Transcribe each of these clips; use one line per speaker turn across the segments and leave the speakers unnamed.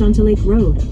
onto Lake Road.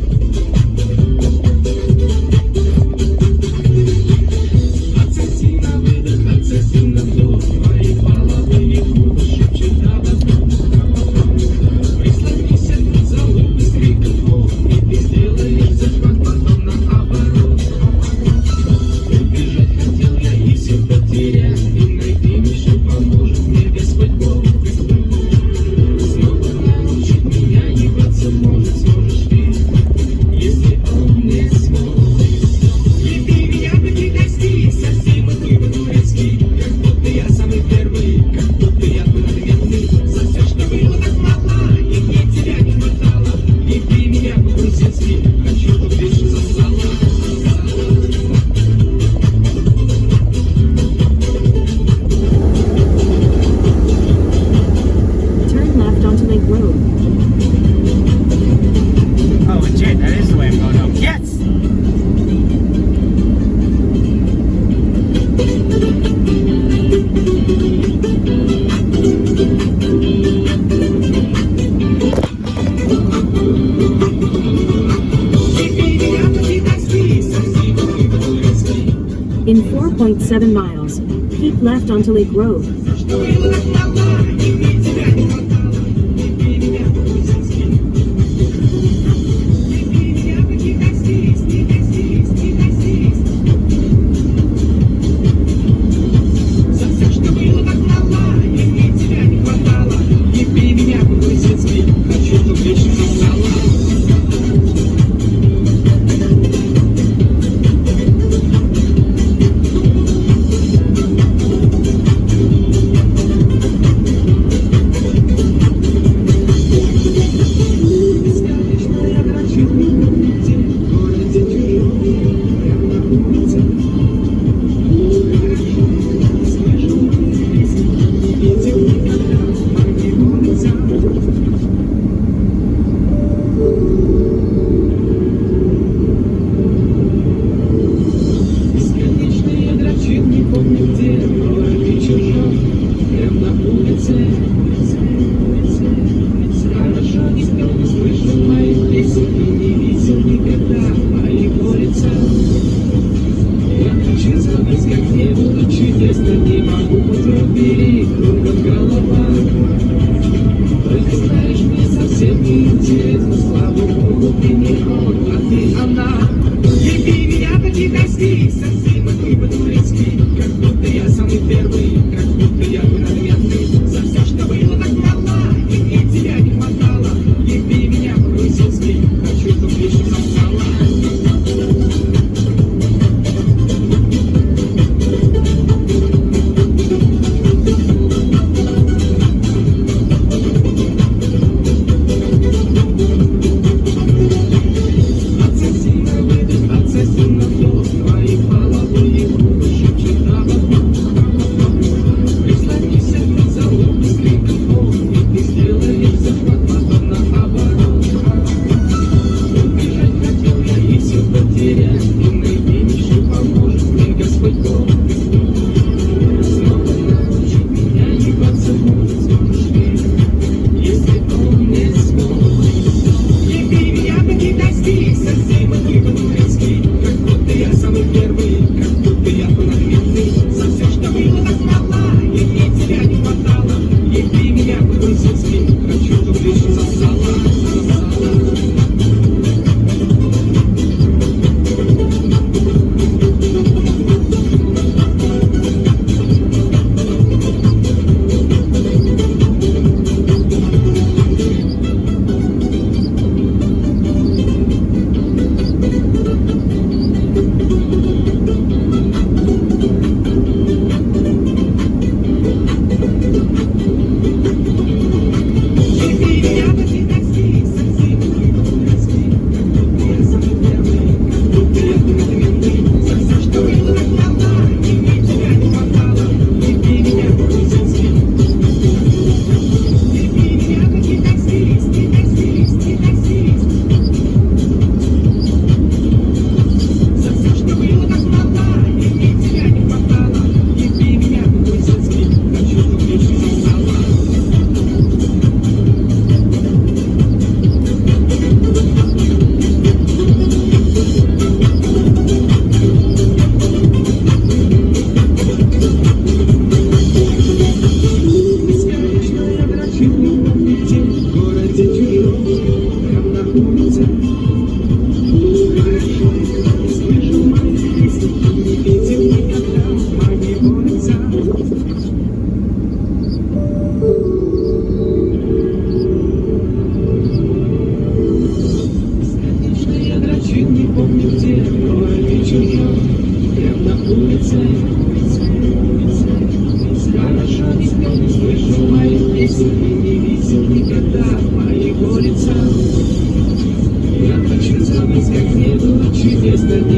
In 4.7 miles, keep left onto Lake Road.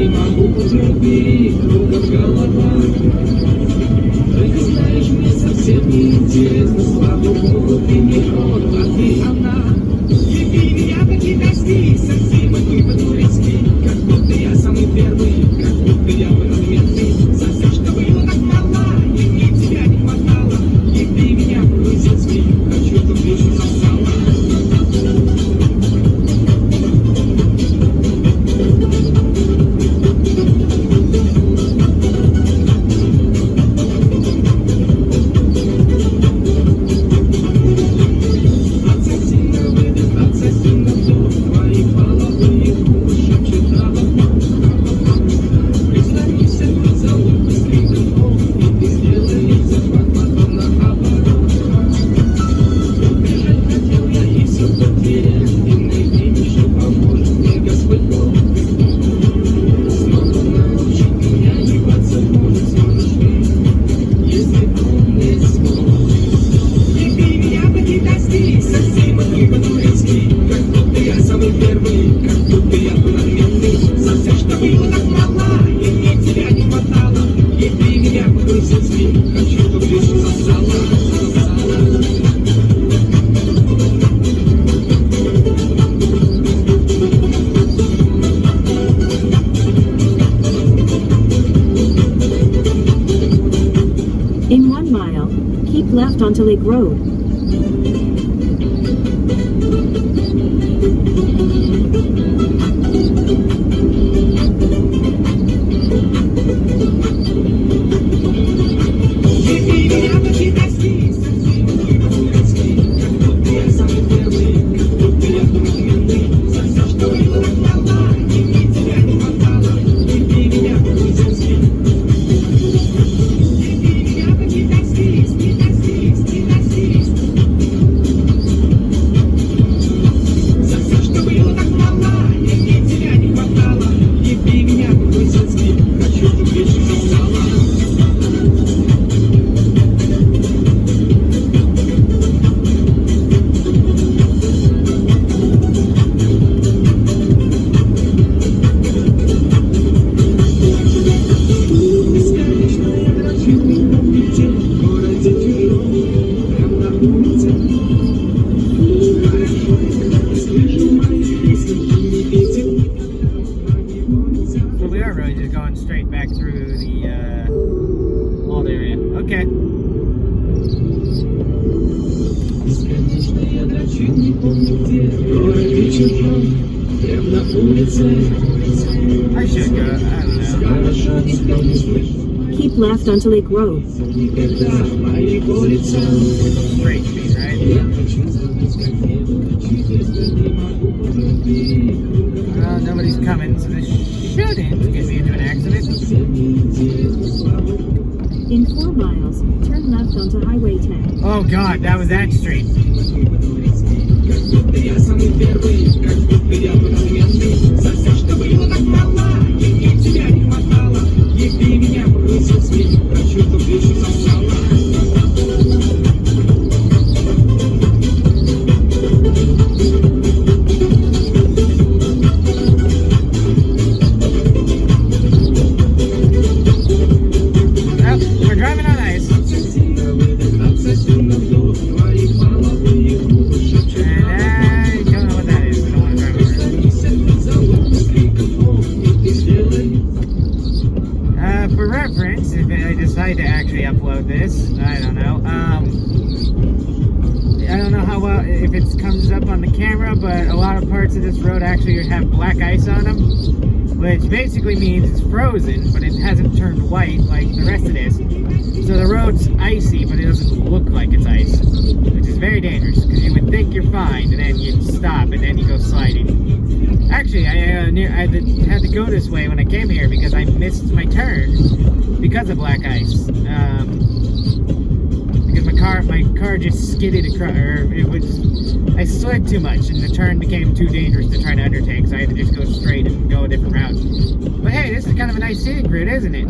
не могу потерпеть, кругом голова. Только знаешь, мне совсем не интересно, слава богу, ты не он, а ты она. Люби меня, таки достиг, совсем мы по-турецки, как будто я самый первый, как будто я был отметный. За все, что было так мало, и мне тебя не хватало. Люби меня по-грузински, хочу, чтоб душу сосала.
In 1 mile, keep left onto Lake Road.
So we are really just going straight back through the old area. Okay. I should go. I don't know.
Keep left onto Lake Road.
Straight speed, right? Nobody's coming, so this shouldn't get me into an accident.
In 4 miles, turn left onto Highway 10.
Oh god, that was that street. We're driving on ice. For reference, if I decide to actually upload this, I don't know. I don't know how well if it comes up on the camera, but a lot of parts of this road actually have black ice on them, which basically means it's frozen, but it hasn't turned white like the rest of this. So the road's icy, but it doesn't look like it's ice, which is very dangerous because you would think you're fine, and then you'd stop, and then you go sliding. Actually, I had to go this way when I came here because I missed my turn because of black ice. Because my car just skidded across, or I slid too much, and the turn became too dangerous to try to undertake, so I had to just go straight and go a different route. But hey, this is kind of a nice scenic route, isn't it?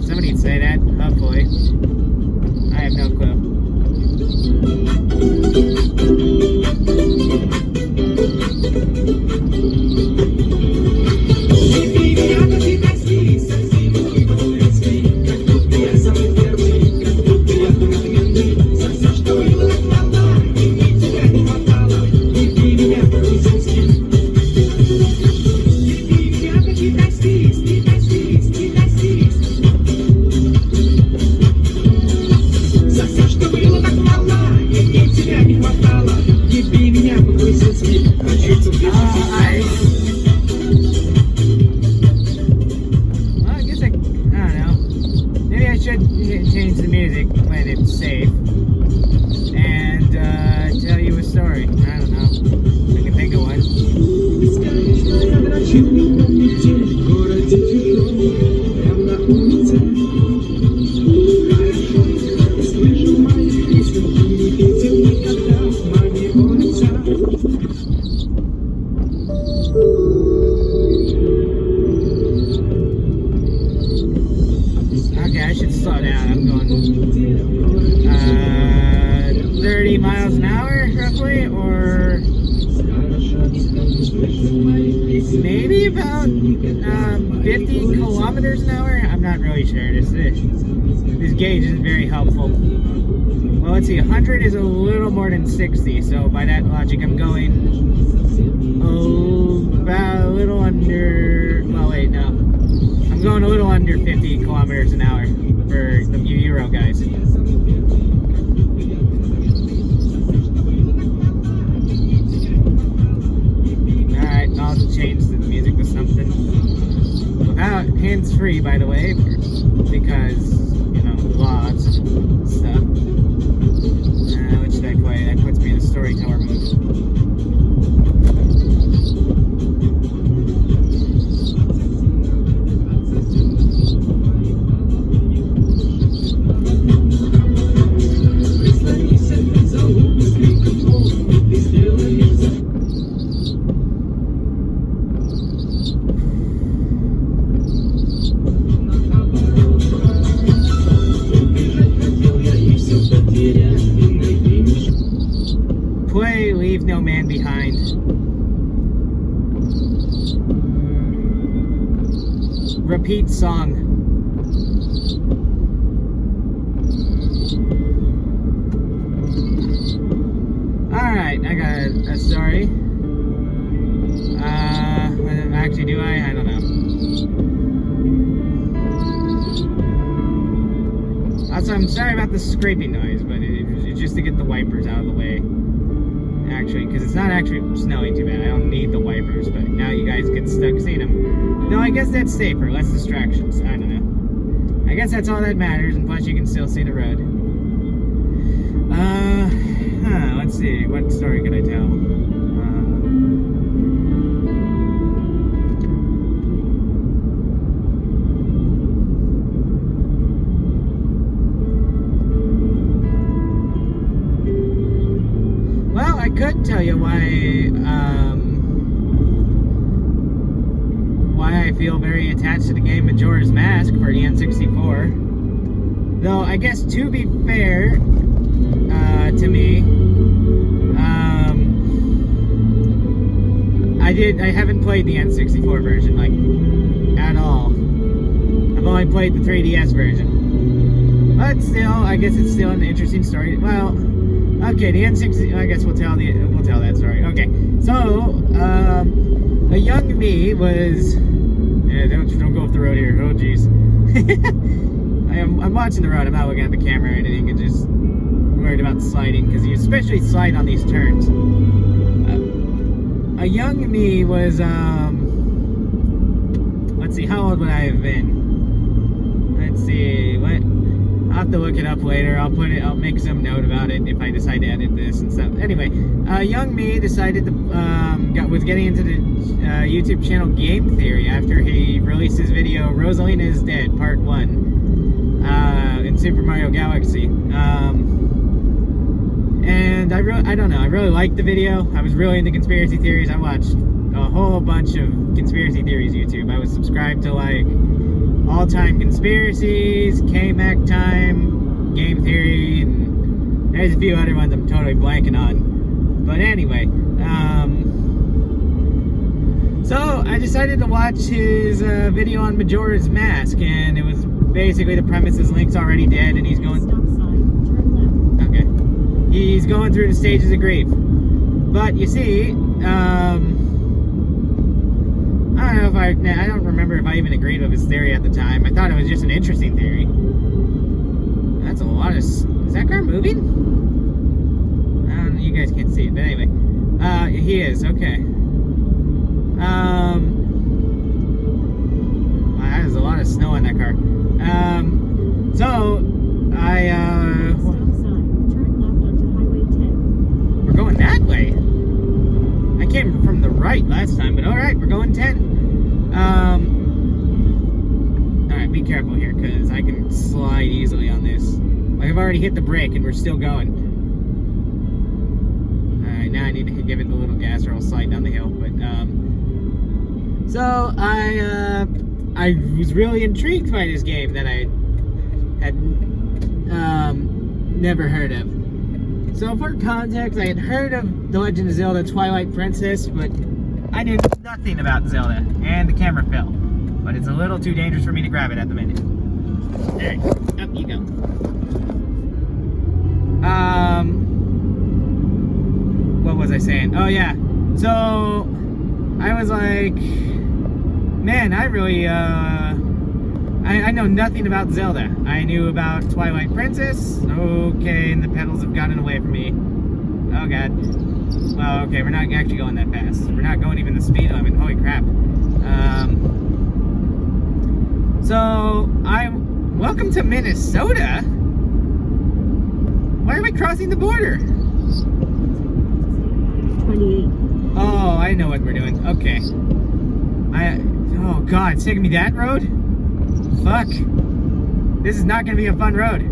Somebody would say that, hopefully. I have no clue. music when it's safe, and tell you a story. I don't know. I can think of one. Okay, I should slow down. I'm going 30 miles an hour, roughly, or maybe about 50 kilometers an hour. I'm not really sure. This gauge isn't very helpful. Well, let's see. 100 is a little more than 60, so by that logic, I'm going about a little under. Well, wait, no. I'm going a little under 50 kilometers an hour for the Euro guys. Alright, I'll change the music to something. Without hands-free, by the way, because, you know, laws and stuff. Which should I play? That puts me in a storyteller mode. Play Leave No Man Behind. Repeat song. Alright, I got a story. Actually, do I? I don't know. Also, I'm sorry about the scraping noise, but it's just to get the wipers out of the way. Actually, because it's not actually snowing too bad. I don't need the wipers, but now you guys get stuck seeing them. No, I guess that's safer. Less distractions. I don't know. I guess that's all that matters, and plus you can still see the road. Let's see. What story could I tell? Well, I could tell you why I feel very attached to the game Majora's Mask for the N64. Though, I guess to be fair to me, I haven't played the N64 version, like, at all. I've only played the 3DS version. But still, I guess it's still an interesting story. Well, okay, the N60. I guess we'll tell that story. Okay, so a young me was. Yeah, don't go off the road here. Oh, jeez. I'm watching the road. I'm not looking at the camera or anything, and just worried about sliding because you especially slide on these turns. A young me was Let's see, how old would I have been? Let's see. What? I'll have to look it up later. I'll make some note about it if I decide to edit this and stuff. Anyway, young me decided to, was getting into the YouTube channel Game Theory after he released his video Rosalina is Dead, Part 1, in Super Mario Galaxy. And I don't know, I really liked the video. I was really into conspiracy theories. I watched a whole bunch of conspiracy theories YouTube. I was subscribed to, like, All-Time Conspiracies, K-Mac Time, Game Theory, and there's a few other ones I'm totally blanking on. But anyway, so I decided to watch his video on Majora's Mask, and it was basically the premise is Link's already dead, and he's going... Okay. He's going through the stages of grief. But, you see, I don't remember if I even agreed with his theory at the time. I thought it was just an interesting theory. That's a lot of... Is that car moving? I don't know, you guys can't see it, but anyway. He is, okay. Wow, there's a lot of snow on that car. So,
Stop sign. Turn left onto Highway 10.
We're going that way. I came from the right last time, but alright, we're going 10. Alright, be careful here, because I can slide easily on this. Like, I've already hit the brake, and we're still going. Alright, now I need to give it a little gas, or I'll slide down the hill, but, so, I was really intrigued by this game that I had, never heard of. So for context, I had heard of The Legend of Zelda Twilight Princess, but I knew nothing about Zelda, and the camera fell. But it's a little too dangerous for me to grab it at the minute. Alright, up you go. What was I saying? Oh yeah, so I was like, man, I really, I know nothing about Zelda. I knew about Twilight Princess. Okay, and the pedals have gotten away from me. Oh god. Well, okay, we're not actually going that fast. We're not going even the speed limit. Holy crap. Welcome to Minnesota? Why are we crossing the border?
28.
Oh, I know what we're doing. Okay. Oh god, it's taking me that road? Fuck. This is not gonna be a fun road.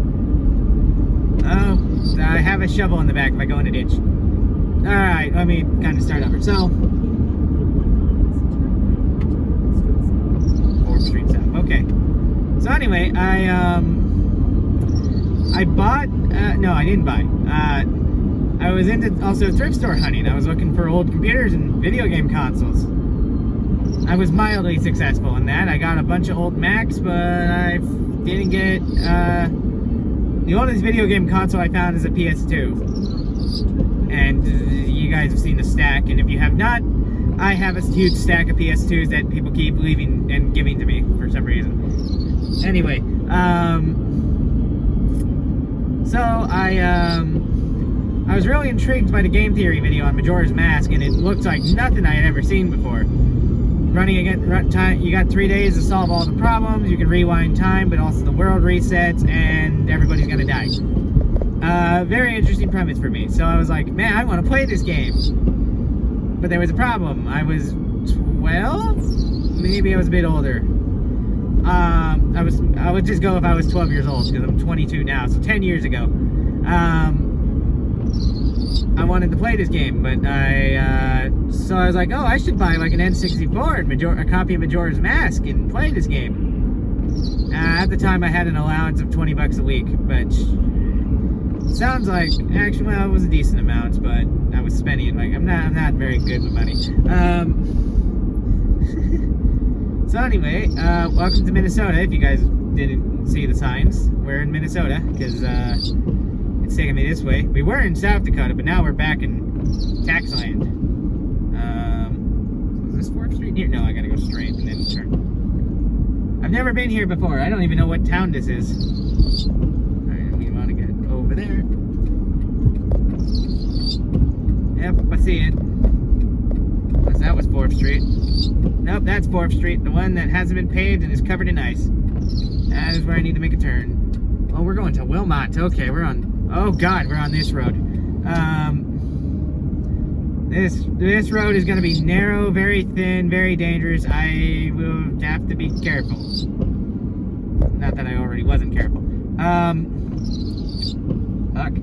Oh, I have a shovel in the back if I go in a ditch. Alright, let me kind of start over. So, 4th Street South. Okay. So anyway, I bought, no, I didn't buy. I was into also thrift store hunting. I was looking for old computers and video game consoles. I was mildly successful in that. I got a bunch of old Macs, but I didn't get, the oldest video game console I found is a PS2. And you guys have seen the stack, and if you have not, I have a huge stack of PS2s that people keep leaving and giving to me for some reason. Anyway, so I was really intrigued by the game theory video on Majora's Mask, and it looked like nothing I had ever seen before. You got 3 days to solve all the problems, you can rewind time, but also the world resets, and everybody's gonna die. Very interesting premise for me. So I was like, man, I want to play this game. But there was a problem. I was 12? Maybe I was a bit older. I would just go if I was 12 years old, because I'm 22 now, so 10 years ago. I wanted to play this game, but so I was like, oh, I should buy like an N64 and a copy of Majora's Mask and play this game. At the time, I had an allowance of $20 a week, but sounds like, actually, well, it was a decent amount, but I was spending it like, I'm not very good with money. So anyway, welcome to Minnesota. If you guys didn't see the signs, we're in Minnesota, because it's taking me this way. We were in South Dakota, but now we're back in Taxland. Is this 4th Street here? No, I gotta go straight and then turn. I've never been here before. I don't even know what town this is. Alright, we want to get over there. Yep, I see it. Unless that was 4th Street. Nope, that's 4th Street, the one that hasn't been paved and is covered in ice. That is where I need to make a turn. Oh, we're going to Wilmot. Okay, we're on... Oh god, we're on this road. This road is going to be narrow, very thin, very dangerous. I will have to be careful. Not that I already wasn't careful. Fuck.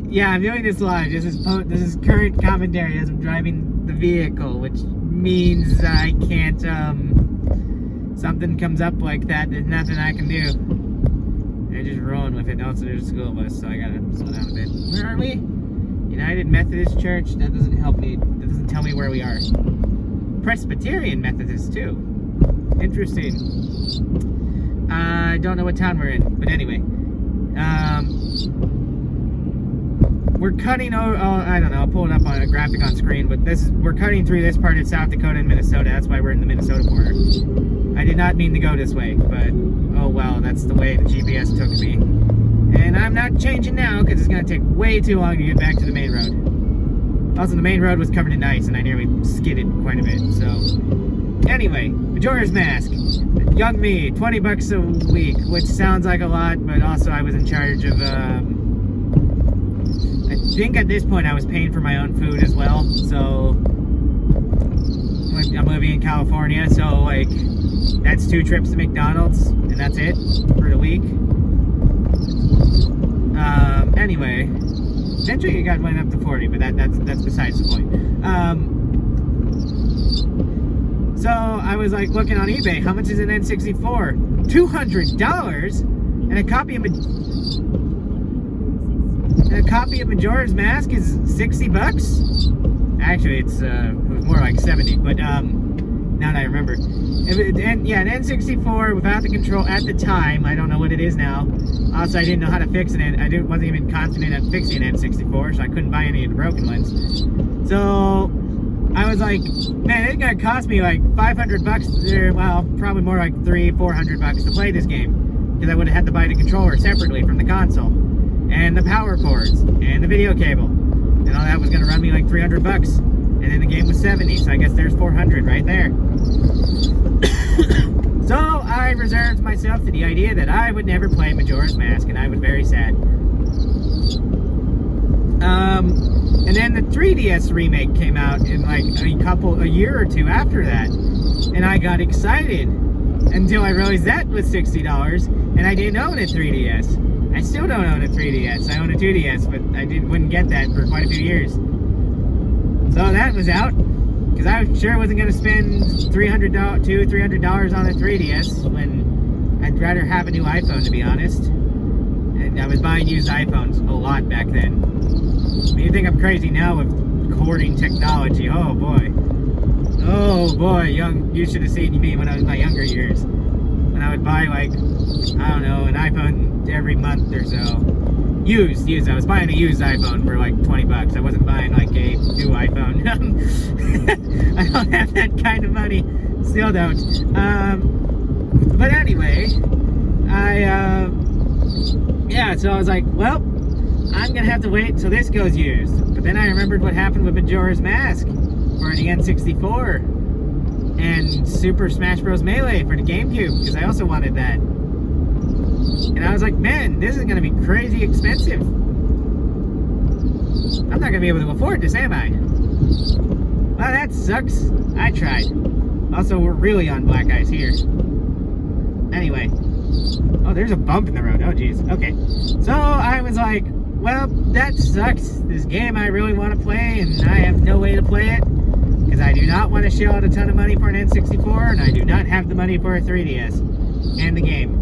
Yeah, I'm doing this live. This is current commentary as I'm driving the vehicle, which means I can't, something comes up like that, there's nothing I can do. They're just rolling with it. Also, there's a school bus, so I gotta slow down a bit. Where are we? United Methodist Church? That doesn't help me. That doesn't tell me where we are. Presbyterian Methodist, too. Interesting. I don't know what town we're in, but anyway. We're cutting over, I don't know, I'll pull it up on a graphic on screen, but we're cutting through this part of South Dakota and Minnesota. That's why we're in the Minnesota border. I did not mean to go this way, but oh well, that's the way the GPS took me. And I'm not changing now, because it's going to take way too long to get back to the main road. Also, the main road was covered in ice, and I nearly skidded quite a bit, so... Anyway, Majora's Mask. young me, $20 a week, which sounds like a lot, but also I was in charge of, I think at this point I was paying for my own food as well, so I'm living in California, so like, that's 2 trips to McDonald's, and that's it for the week. Anyway, eventually it went up to 40, but that's besides the point. So I was like looking on eBay, how much is an N64? $200, and a copy of Majora's Mask is $60. Actually, it was more like 70, but now that I remember, an N64 without the control at the time. I don't know what it is now. Also, I didn't know how to fix it. Wasn't even confident at fixing an N64, so I couldn't buy any of the broken ones. So I was like, man, it's gonna cost me like $500, or well, probably more like $300-400 to play this game, because I would have had to buy the controller separately from the console, and the power cords, and the video cable, and all that was gonna run me like $300, and then the game was 70, so I guess there's 400 right there. So I reserved myself to the idea that I would never play Majora's Mask, and I was very sad. And then the 3DS remake came out in like a year or two after that, and I got excited until I realized that was $60, and I didn't own a 3DS. I still don't own a 3DS. I own a 2DS, but I wouldn't get that for quite a few years. So that was out, because I sure wasn't going to spend $300 on a 3DS when I'd rather have a new iPhone, to be honest. And I was buying used iPhones a lot back then. You think I'm crazy now with hoarding technology? Oh boy, you should have seen me when I was in my younger years. When I would buy like, I don't know, an iPhone every month or so. Used. I was buying a used iPhone for like $20. I wasn't buying like a new iPhone. I don't have that kind of money. Still don't. But anyway, so I was like, well, I'm gonna have to wait till this goes used. But then I remembered what happened with Majora's Mask for the N64 and Super Smash Bros. Melee for the GameCube, because I also wanted that. And I was like, man, this is gonna be crazy expensive. I'm not gonna be able to afford this, am I? Well, that sucks. I tried. Also, we're really on black ice here. Anyway. Oh, there's a bump in the road. Oh, jeez. Okay. So I was like, well, that sucks. This game I really want to play, and I have no way to play it, because I do not want to shell out a ton of money for an N64, and I do not have the money for a 3DS and the game.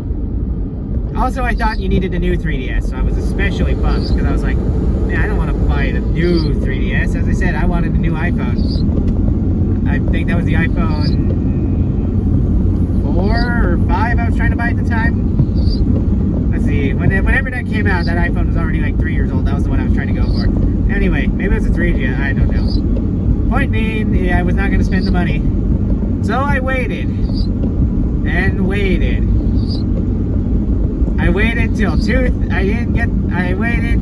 Also, I thought you needed a new 3DS, so I was especially bummed, because I was like, man, I don't want to buy the new 3DS. As I said, I wanted a new iPhone. I think that was the iPhone 4 or 5 I was trying to buy at the time. Let's see, whenever that came out, that iPhone was already like 3 years old. That was the one I was trying to go for. Anyway, maybe it was a 3G, I don't know. Point being, yeah, I was not going to spend the money. So I waited. And waited. I waited till I waited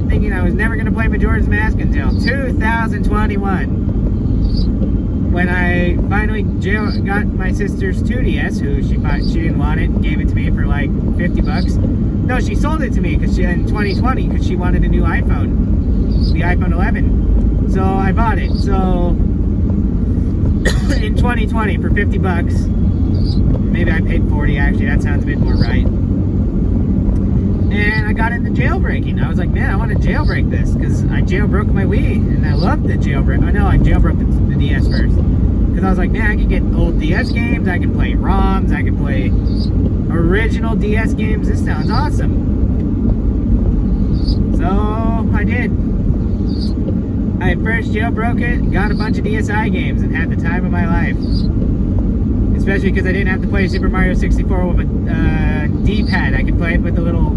thinking I was never going to play Majora's Mask until 2021. When I finally got my sister's 2DS, who she didn't want it, gave it to me for like $50. No, she sold it to me in 2020 because she wanted a new iPhone, the iPhone 11. So I bought it. So in 2020 for $50, maybe I paid 40. Actually, that sounds a bit more right. And I got into jailbreaking. I was like, man, I want to jailbreak this, because I jailbroke my Wii, and I loved the jailbreak. Oh no, I jailbroke the DS first, because I was like, man, I can get old DS games, I can play ROMs, I can play original DS games. This sounds awesome. So I did. I first jailbroke it, got a bunch of DSi games, and had the time of my life. Especially because I didn't have to play Super Mario 64 with a D-pad. I could play it with the little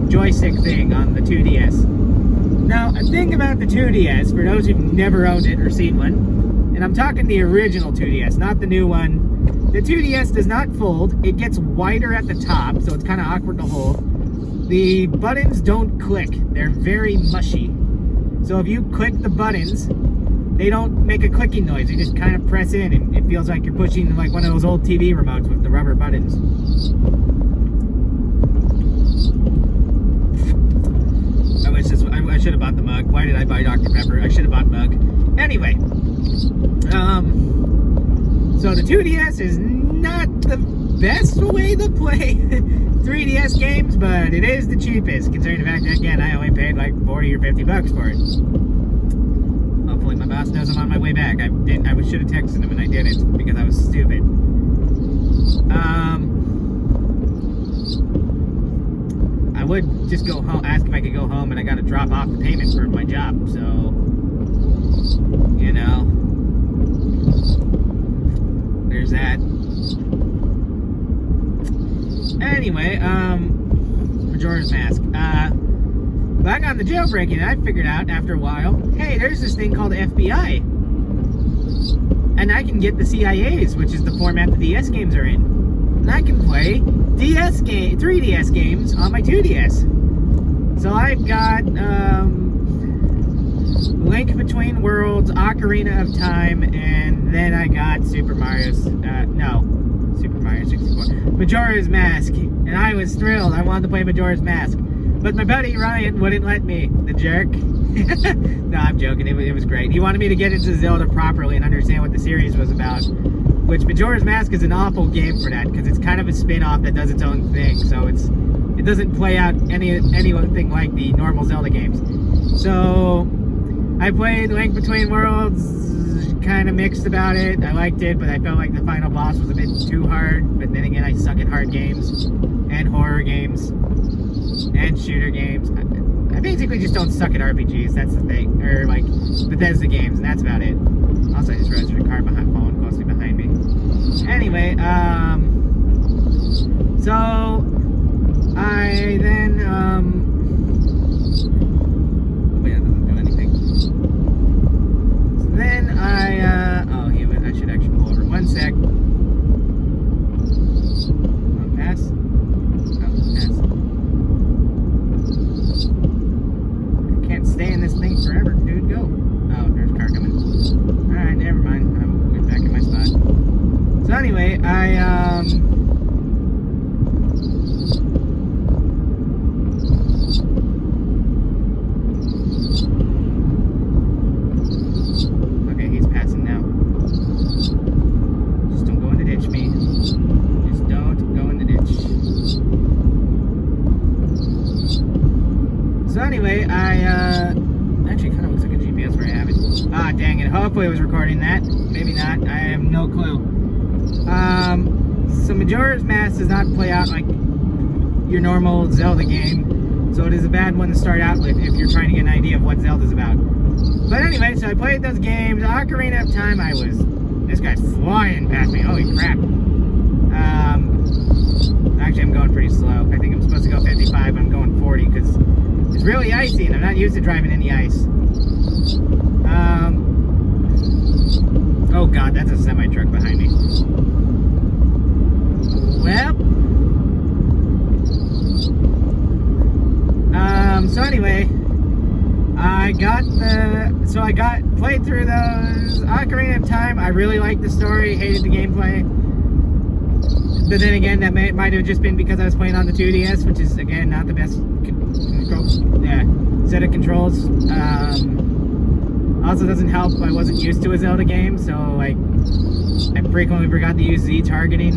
joystick thing on the 2DS. Now, a thing about the 2DS, for those who've never owned it or seen one, and I'm talking the original 2DS, not the new one. The 2DS does not fold. It gets wider at the top, so it's kind of awkward to hold. The buttons don't click. They're very mushy. So if you click the buttons, they don't make a clicking noise. You just kind of press in, and it feels like you're pushing like one of those old TV remotes with the rubber buttons. I should have bought the mug. Why did I buy Dr. Pepper? I should have bought mug. Anyway, so the 2DS is not the best way to play 3DS games, but it is the cheapest, considering the fact that, again, I only paid like 40 or 50 bucks for it. Hopefully my boss knows I'm on my way back. I should have texted him and I didn't because I was stupid. I would just go home, ask if I could go home, and I gotta drop off the payment for my job, so, you know, there's that. Anyway, Majora's Mask. Back on the jailbreaking, I figured out after a while, hey, there's this thing called FBI. And I can get the CIAs, which is the format the DS games are in. And I can play 3DS games on my 2DS. So I've got, Link Between Worlds, Ocarina of Time, and then I got Super Mario 64. Majora's Mask. And I was thrilled. I wanted to play Majora's Mask. But my buddy Ryan wouldn't let me. The jerk. No, I'm joking. It was great. He wanted me to get into Zelda properly and understand what the series was about. Which Majora's Mask is an awful game for that, because it's kind of a spin-off that does its own thing. So it doesn't play out anything like the normal Zelda games. So I played Link Between Worlds, kind of mixed about it. I liked it, but I felt like the final boss was a bit too hard. But then again, I suck at hard games and horror games and shooter games. I basically just don't suck at RPGs. That's the thing, or like Bethesda games, and that's about it. Also, I just registered a car following closely behind me. Anyway, so I then wait, that doesn't do anything. So then I should actually pull over. One sec. Pass. Oh, pass. I can't stay in this thing forever, dude. Go. Oh, there's a car coming. Alright, never mind. I'm good back in my spot. So anyway, okay, he's passing now. Just don't go in the ditch, me. Just don't go in the ditch. So anyway, actually kind of looks like a GPS where I have it. Ah, dang it. Hopefully it was recording that. Maybe not. I have no clue. So Majora's Mask does not play out like your normal Zelda game. So it is a bad one to start out with if you're trying to get an idea of what Zelda's about. But anyway, so I played those games. Ocarina of Time, this guy's flying past me. Holy crap. Actually, I'm going pretty slow. I think I'm supposed to go 55, but I'm going 40 because it's really icy and I'm not used to driving in the ice. Oh god, that's a semi-truck behind me. Well, so anyway, I played through those Ocarina of Time. I really liked the story, hated the gameplay. But then again, that might have just been because I was playing on the 2DS, which is, again, not the best set of controls. Also doesn't help, I wasn't used to a Zelda game, so like I frequently forgot to use Z targeting,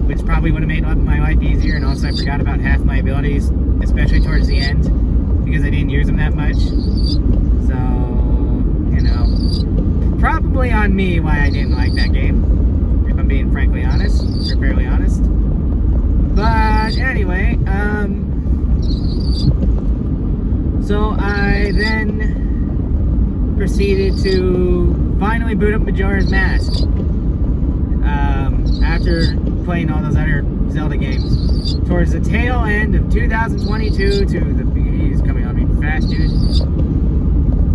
which probably would have made my life easier, and also I forgot about half my abilities, especially towards the end, because I didn't use them that much. So, you know, probably on me why I didn't like that game, if I'm being frankly honest, or fairly honest. But anyway, so I then proceeded to finally boot up Majora's Mask after playing all those other Zelda games. Towards the tail end of 2022 he's coming on me fast, dude.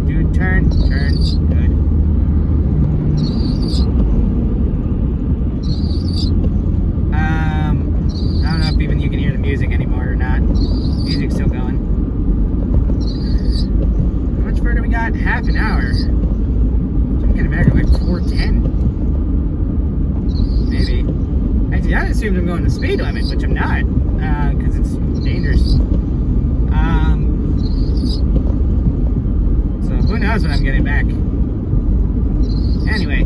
Dude, turn, good. I don't know if even you can hear the music anymore or not. Music's still going. How much further we got? Half an hour. So I'm getting back at like 4:10. Maybe. Actually, that assumes I'm going the speed limit, which I'm not, because it's dangerous. So who knows when I'm getting back. Anyway,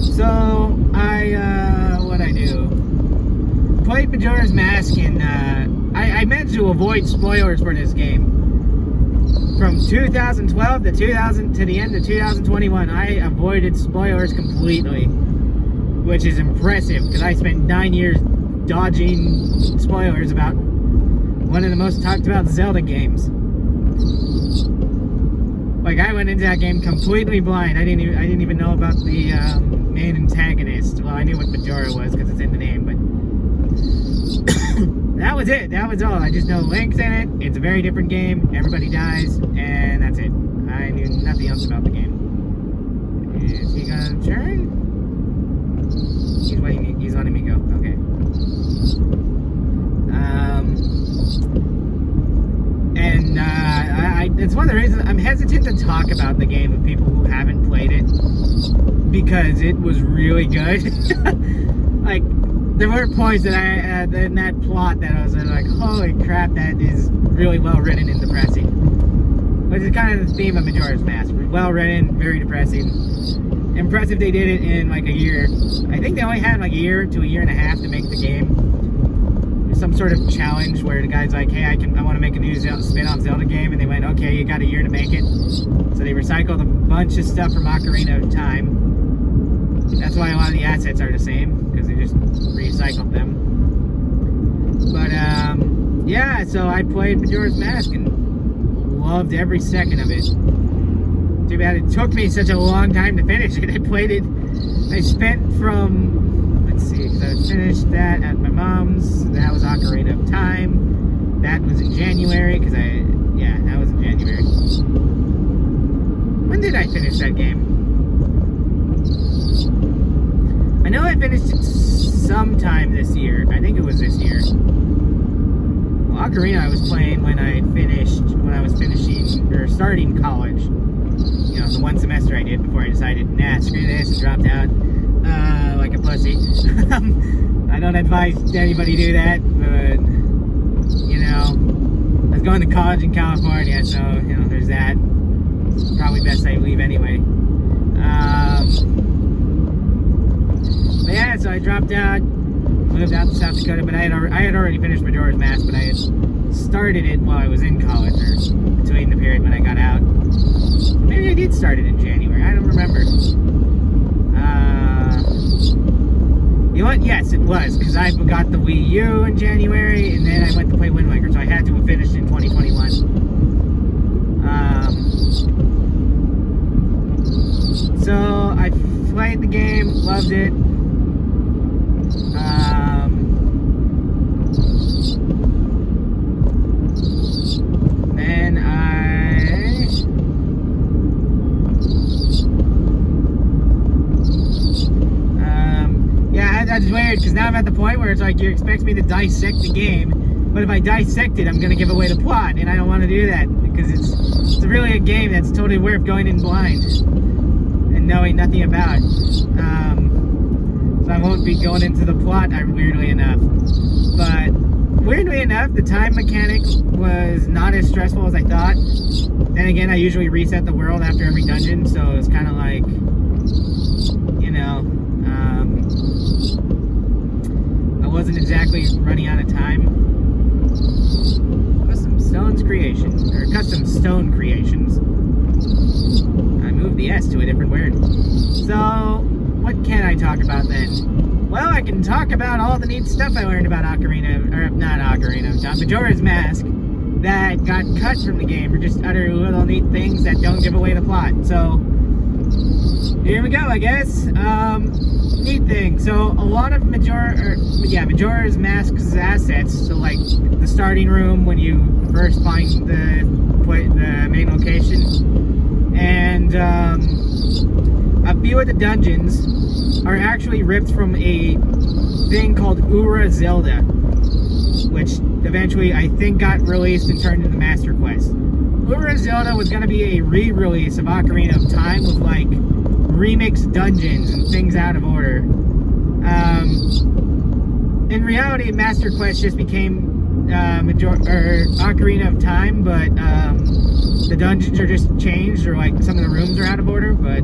so what'd I do? Played Majora's Mask, and I managed to avoid spoilers for this game. From 2012 to the end of 2021, I avoided spoilers completely, which is impressive because I spent 9 years dodging spoilers about one of the most talked about Zelda games. Like, I went into that game completely blind. I didn't even know about the main antagonist. Well, I knew what Majora was because it's in the name, but that was it. That was all. I just know Link's in it. It's a very different game. Everybody dies, and that's it. I knew nothing else about the game. Is he gonna turn? He's letting me go. Okay. It's one of the reasons I'm hesitant to talk about the game with people who haven't played it, because it was really good. Like, there were points that in that plot that I was like, holy crap, that is really well written and depressing. Which is kind of the theme of Majora's Mask. Well written, very depressing. Impressive they did it in like a year. I think they only had like a year to a year and a half to make the game. Some sort of challenge where the guy's like, hey, I want to make a new spin-off Zelda game, and they went, okay, you got a year to make it. So they recycled a bunch of stuff from Ocarina of Time. That's why a lot of the assets are the same, because they just recycled them. But yeah, so I played Majora's Mask and loved every second of it. Too bad it took me such a long time to finish it. I spent from, let's see, because I finished that at my mom's. That was Ocarina of Time. That was in January, that was in January. When did I finish that game? I know I finished it sometime this year. I think it was this year. Well, Ocarina I was playing when I was finishing, or starting college. You know, the one semester I did before I decided, nah, screw this, and dropped out. Like a pussy. I don't advise anybody do that, but, you know, I was going to college in California, so, you know, there's that. It's probably best I leave anyway. But yeah, so I dropped out, moved out to South Dakota, but I had already finished Majora's Mask, but I had started it while I was in college, or between the period when I got out. Maybe I did start it in January, I don't remember. You know what? Yes, it was, because I got the Wii U in January, and then I went to play Wind Waker, so I had to have finished in 2021. So I played the game, loved it. Then that's weird, because now I'm at the point where it's like you expect me to dissect the game, but if I dissect it, I'm going to give away the plot, and I don't want to do that, because it's really a game that's totally worth going in blind and knowing nothing about. So I won't be going into the plot, weirdly enough. But weirdly enough, the time mechanic was not as stressful as I thought. Then again, I usually reset the world after every dungeon, so it's kind of like, you know, I wasn't exactly running out of time. Custom Stone Creations. I moved the S to a different word. So, what can I talk about then? Well, I can talk about all the neat stuff I learned about Majora's Mask that got cut from the game, or just other little neat things that don't give away the plot. So, here we go, I guess. Neat thing. So, a lot of Majora's Mask's assets, so like the starting room when you first find the main location, and a few of the dungeons are actually ripped from a thing called Ura Zelda, which eventually I think got released and turned into Master Quest. Ura Zelda was going to be a re-release of Ocarina of Time with like remixed dungeons and things out of order. in reality, Master Quest just became Ocarina of Time, but the dungeons are just changed, or like some of the rooms are out of order. But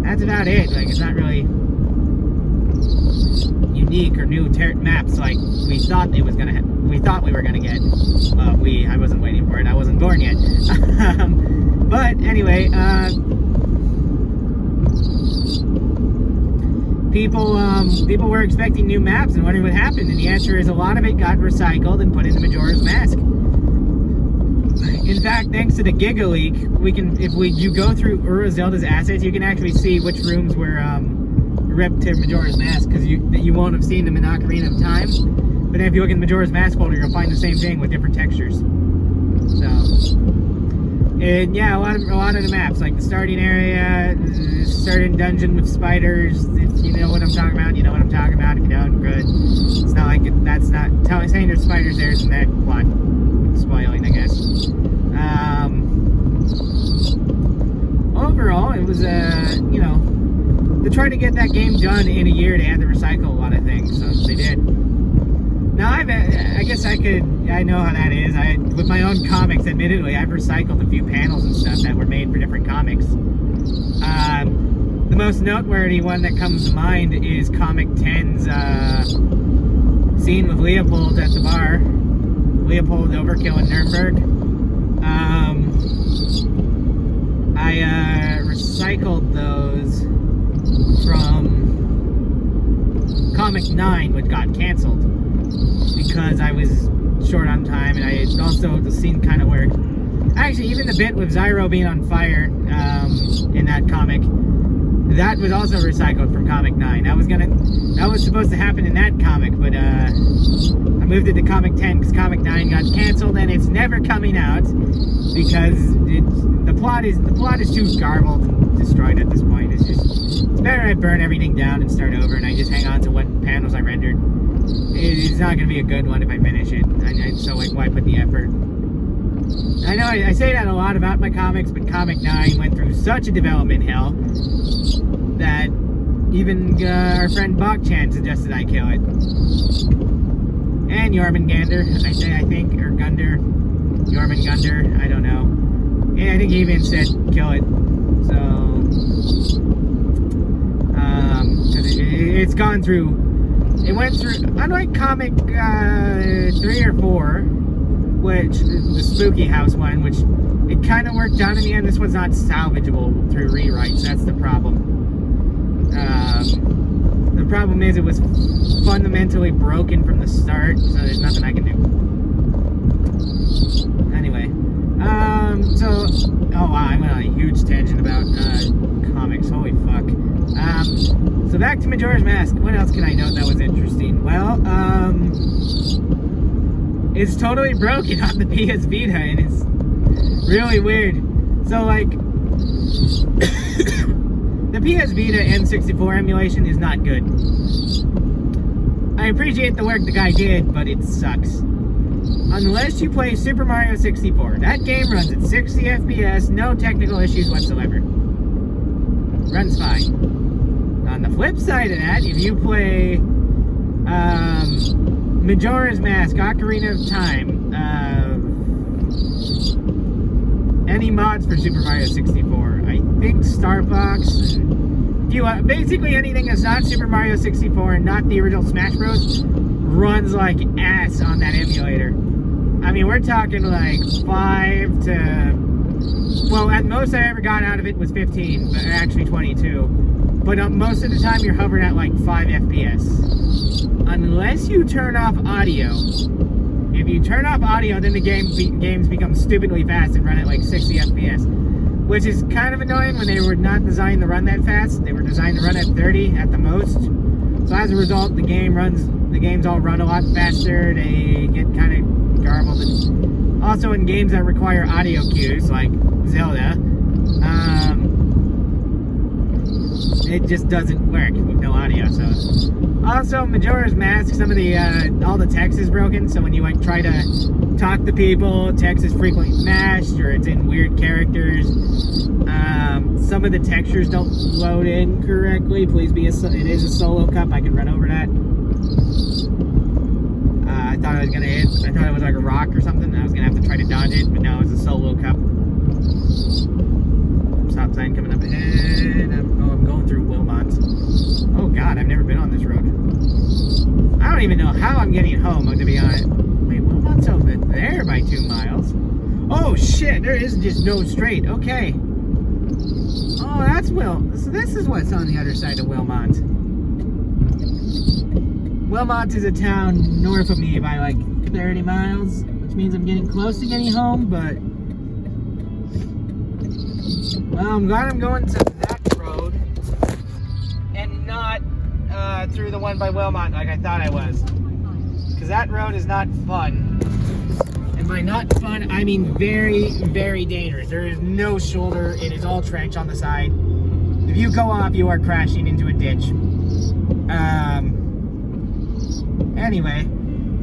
that's about it. Like, it's not really unique or new maps like we thought it was gonna. We thought we were gonna get. I wasn't waiting for it. I wasn't born yet. But anyway, people were expecting new maps and wondering what happened, and the answer is a lot of it got recycled and put into Majora's Mask. In fact, thanks to the Giga Leak, we can, if you go through Ura Zelda's assets, you can actually see which rooms were ripped to Majora's Mask, because you won't have seen them in Ocarina of Time. But if you look in Majora's Mask folder, you'll find the same thing with different textures. So, and yeah, a lot of the maps, like the starting area, starting dungeon with spiders. If you know what I'm talking about, you know what I'm talking about. If you don't, good. It's not like that's not saying there's spiders there isn't that plot spoiling, I guess. Overall, it was you know, to try to get that game done in a year, they had to recycle a lot of things, so they did. Now, I guess I know how that is. With my own comics, admittedly, I've recycled a few panels and stuff that were made for different comics. The most noteworthy one that comes to mind is Comic 10's scene with Leopold at the bar. Leopold, Overkill, and Nuremberg. I recycled those from Comic 9, which got canceled because I was short on time, and the scene kind of worked. Actually, even the bit with Zyro being on fire in that comic, that was also recycled from Comic 9. That was supposed to happen in that comic, but I moved it to Comic 10 because Comic 9 got canceled, and it's never coming out because the plot is too garbled and destroyed at this point. It's better I burn everything down and start over, and I just hang on to what panels I rendered. It's not going to be a good one if I finish it, and so like, why put the effort? I know I say that a lot about my comics, but Comic 9 went through such a development hell that even our friend Bokchan suggested I kill it. And Jormungandr, I think, or Gunder, Jormungandr, I don't know. And I think he even said kill it. So, it's gone through. It went through, unlike Comic 3 or 4, which the Spooky House one, which it kind of worked out in the end. This one's not salvageable through rewrites. That's the problem. The problem is it was fundamentally broken from the start, so there's nothing I can do. Anyway, oh wow, I went on a huge tangent about comics. Holy fuck. So back to Majora's Mask. What else can I note that was interesting? Well, it's totally broken on the PS Vita, and it's really weird. So, like, the PS Vita N64 emulation is not good. I appreciate the work the guy did, but it sucks. Unless you play Super Mario 64, that game runs at 60 FPS, no technical issues whatsoever. Runs fine. On the flip side of that, if you play Majora's Mask, Ocarina of Time, any mods for Super Mario 64, I think Star Fox, basically anything that's not Super Mario 64 and not the original Smash Bros. Runs like ass on that emulator. I mean, we're talking like 5 to... Well, at most I ever got out of it was 15, but actually 22. But most of the time you're hovering at like 5 FPS. Unless you turn off audio. If you turn off audio, then the games become stupidly fast and run at like 60 FPS. Which is kind of annoying when they were not designed to run that fast. They were designed to run at 30 at the most. So as a result, the games all run a lot faster. They get kind of garbled. And also in games that require audio cues, like Zelda, it just doesn't work with no audio. So also Majora's Mask, some of the all the text is broken, so when you like try to talk to people, text is frequently mashed or it's in weird characters. Some of the textures don't load in correctly. Please be it is a solo cup, I can run over that. thought I was gonna hit. I thought it was like a rock or something, and I was gonna have to try to dodge it, but no, it was a solo cup. Stop sign coming up ahead. I'm going through Wilmot. Oh God, I've never been on this road. I don't even know how I'm getting home, to be honest. Wait, Wilmot's over there by 2 miles. Oh shit, there is just no straight. Okay. Oh, that's so this is what's on the other side of Wilmot. Wilmot is a town north of me by like 30 miles, which means I'm getting close to getting home, but well, I'm glad I'm going to that road and not through the one by Wilmot like I thought I was, because that road is not fun. And by not fun, I mean very, very dangerous. There is no shoulder. It is all trench on the side. If you go off, you are crashing into a ditch. Anyway,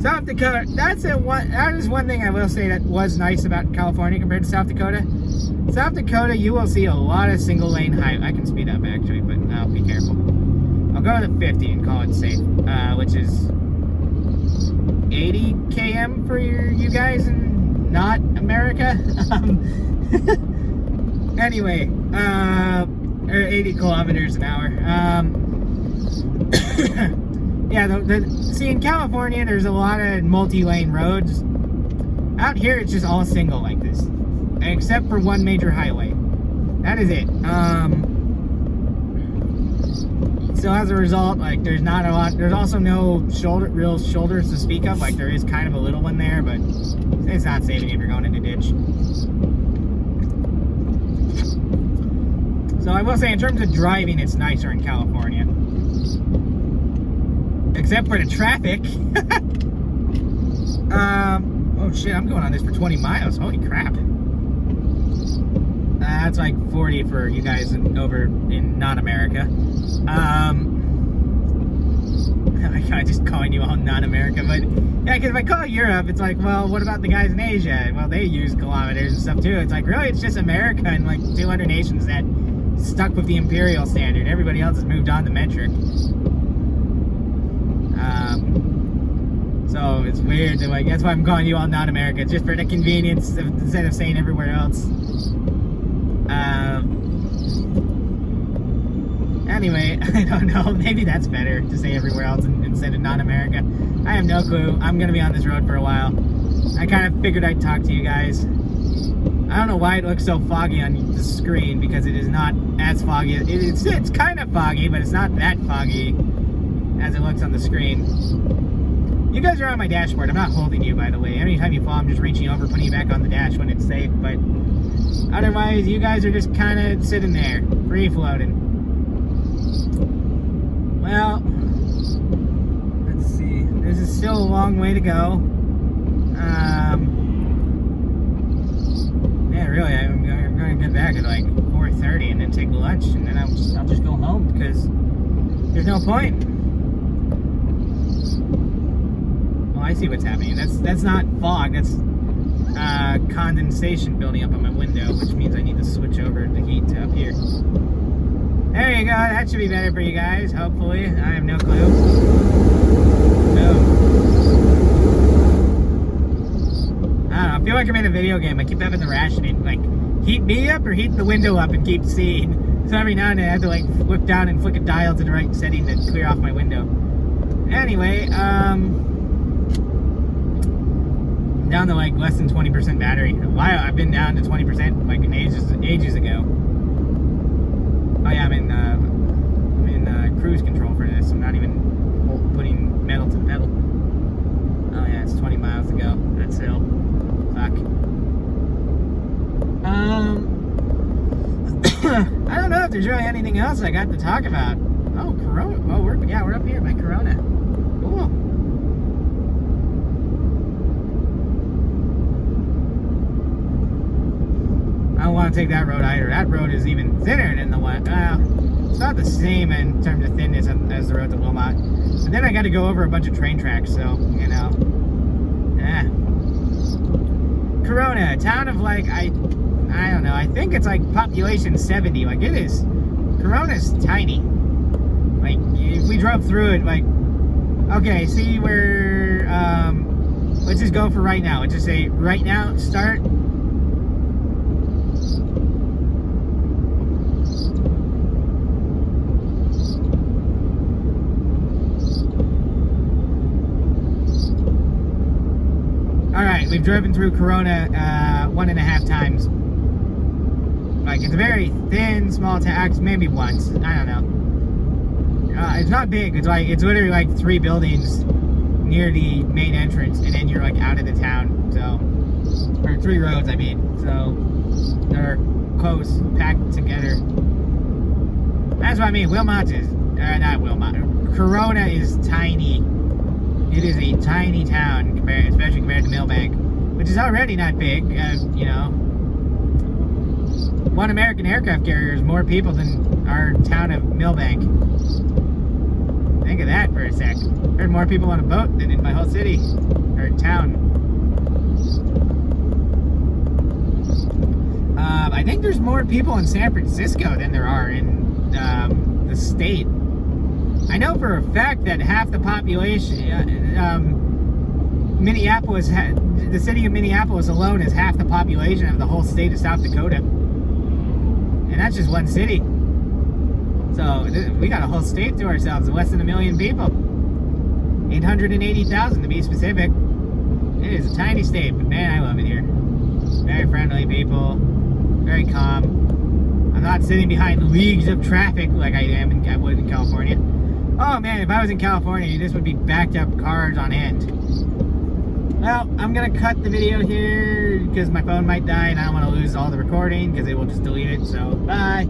South Dakota, that is one thing I will say that was nice about California compared to South Dakota. South Dakota, you will see a lot of single lane highway. I can speed up actually, but no, be careful. I'll go to 50 and call it safe, which is 80 km for you guys in not America. Anyway, or 80 kilometers an hour. Yeah, see, in California, there's a lot of multi-lane roads. Out here, it's just all single like this, except for one major highway. That is it. So as a result, like, there's not a lot. There's also no real shoulders to speak of. Like, there is kind of a little one there, but it's not saving you if you're going in a ditch. So I will say, in terms of driving, it's nicer in California. Except for the traffic. Oh shit, I'm going on this for 20 miles. Holy crap. That's like 40 for you guys over in non-America. I'm just calling you all non-America, but yeah, because if I call Europe, it's like, well, what about the guys in Asia? Well, they use kilometers and stuff too. It's like, really, it's just America and like 200 nations that stuck with the imperial standard. Everybody else has moved on to metric. So it's weird that, like, that's why I'm calling you all non-America. It's just for the convenience instead of saying everywhere else. Anyway, I don't know. Maybe that's better to say everywhere else instead of non-America. I have no clue. I'm gonna be on this road for a while. I kind of figured I'd talk to you guys. I don't know why it looks so foggy on the screen, because it is not as foggy. It's kind of foggy, but it's not that foggy as it looks on the screen. You guys are on my dashboard. I'm not holding you, by the way. Anytime you fall, I'm just reaching over, putting you back on the dash when it's safe. But otherwise, you guys are just kind of sitting there, free floating. Well, let's see. There's still a long way to go. Yeah, really, I'm going to get back at like 4:30 and then take lunch, and then I'll just go home because there's no point. I see what's happening. That's not fog. That's condensation building up on my window, which means I need to switch over the heat to up here. There you go. That should be better for you guys, hopefully. I have no clue. So, I don't know. I feel like I'm in a video game. I keep having the rationing. Like, heat me up or heat the window up and keep seeing. So every now and then I have to, like, flip down and flick a dial to the right setting to clear off my window. Anyway, down to like less than 20% battery. Why I've been down to 20% like ages ago. Oh yeah, I'm in cruise control for this. I'm not even putting metal to the pedal. Oh yeah, it's 20 miles to go. That's hill. Fuck. I don't know if there's really anything else I got to talk about. Oh, Corona. Oh, we're up here by Corona. Cool. I don't want to take that road either. That road is even thinner than the one. It's not the same in terms of thinness as the road to Wilmot. And then I got to go over a bunch of train tracks, so, you know. Corona, a town of like, I don't know, I think it's like population 70. Like, it is. Corona's tiny. Like, if we drove through it, like, okay, see where, Let's just go for right now. Let's just say right now, start. Alright, we've driven through Corona 1.5 times. Like, it's a very thin, small town. Maybe once. I don't know. It's not big. It's literally like 3 buildings near the main entrance, and then you're like out of the town. So, or 3 roads, I mean. So, they're close, packed together. That's what I mean. Wilmot is, not Wilmot. Corona is tiny. It is a tiny town, especially compared to Millbank, which is already not big. You know, one American aircraft carrier is more people than our town of Millbank. Think of that for a sec. There's more people on a boat than in my whole city or town. I think there's more people in San Francisco than there are in the state. I know for a fact that half the population, Minneapolis, the city of Minneapolis alone is half the population of the whole state of South Dakota. And that's just one city. So we got a whole state to ourselves, less than 1 million people. 880,000 to be specific. It is a tiny state, but man, I love it here. Very friendly people, very calm. I'm not sitting behind leagues of traffic like I would in California. Oh man, if I was in California, this would be backed up cars on end. Well, I'm gonna cut the video here because my phone might die and I don't want to lose all the recording because it will just delete it. So, bye.